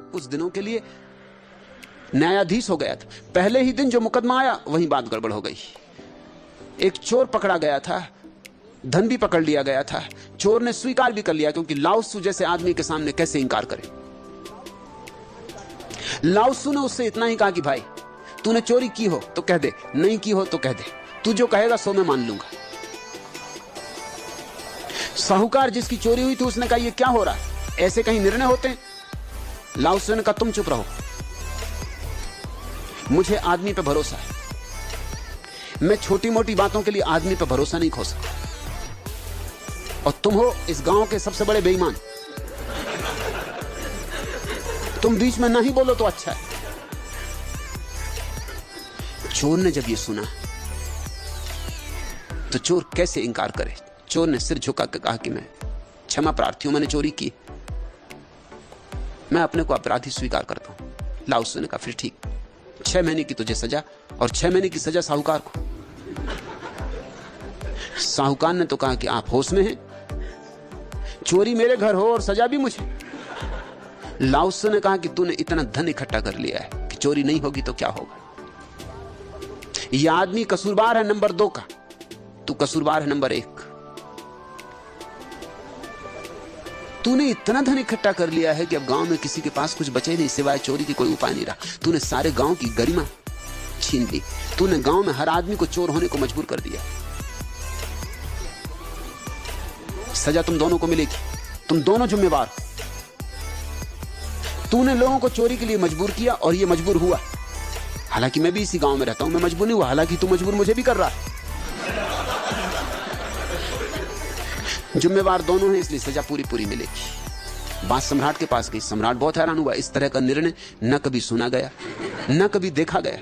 कुछ दिनों के लिए न्यायाधीश हो गया था। पहले ही दिन जो मुकदमा आया वहीं बात गड़बड़ हो गई। एक चोर पकड़ा गया था, धन भी पकड़ लिया गया था। चोर ने स्वीकार भी कर लिया, क्योंकि लाओ त्सु जैसे आदमी के सामने कैसे इंकार करे। लाओ त्सु ने उससे इतना ही कहा कि भाई तूने चोरी की हो तो कह दे, नहीं की हो तो कह दे, तू जो कहेगा सो मैं मान लूंगा। साहूकार जिसकी चोरी हुई थी उसने कहा ये क्या हो रहा है, ऐसे कहीं निर्णय होते हैं? लाओ त्सु ने कहा तुम चुप रहो, मुझे आदमी पे भरोसा है, मैं छोटी मोटी बातों के लिए आदमी पे भरोसा नहीं खो सकता, और तुम हो इस गांव के सबसे बड़े बेईमान, तुम बीच में नहीं बोलो तो अच्छा है। चोर ने जब ये सुना तो चोर कैसे इंकार करे। चोर ने सिर झुका के कहा कि मैं क्षमा प्रार्थी हूं, मैंने चोरी की, मैं अपने को अपराधी स्वीकार करता हूं। लाओ त्सु ने कहा फिर ठीक, 6 महीने की तुझे सजा, और 6 महीने की सजा साहूकार को। साहूकार ने तो कहा कि आप होश में हैं, चोरी मेरे घर हो और सजा भी मुझे। लाओ त्सु ने कहा कि तूने इतना धन इकट्ठा कर लिया है कि चोरी नहीं होगी तो क्या होगा। यह आदमी कसूरवार है नंबर 2 का, तू कसूरवार है नंबर 1। तूने इतना धन इकट्ठा कर लिया है कि अब गांव में किसी के पास कुछ बचे नहीं, सिवाय चोरी की कोई उपाय नहीं रहा। तूने सारे गांव की गरिमा छीन ली, तूने गांव में हर आदमी को चोर होने को मजबूर कर दिया। सजा तुम दोनों को मिलेगी, तुम दोनों जिम्मेवार हो। तूने लोगों को चोरी के लिए मजबूर किया और ये मजबूर हुआ। हालांकि मैं भी इसी गांव में रहता हूं, मैं मजबूर नहीं हुआ, हालांकि तू मजबूर मुझे भी कर रहा है। जिम्मेवार दोनों हैं, इसलिए सजा पूरी पूरी मिलेगी। बात सम्राट के पास गई। सम्राट बहुत हैरान हुआ, इस तरह का निर्णय न कभी सुना गया, न कभी देखा गया,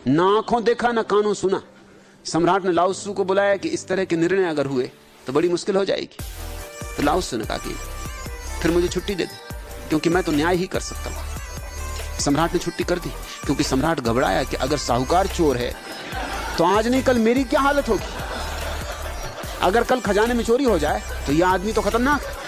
ना आंखों देखा ना कानों सुना। सम्राट ने लाओ त्सु को बुलाया कि इस तरह के निर्णय अगर हुए तो बड़ी मुश्किल हो जाएगी। तो लाओ त्सु ने कहा कि फिर मुझे छुट्टी दे दे, क्योंकि मैं तो न्याय ही कर सकता हूं। सम्राट ने छुट्टी कर दी, क्योंकि सम्राट घबराया कि अगर साहूकार चोर है तो आज नहीं कल मेरी क्या हालत होगी। अगर कल खजाने में चोरी हो जाए तो यह आदमी तो खतरनाक है।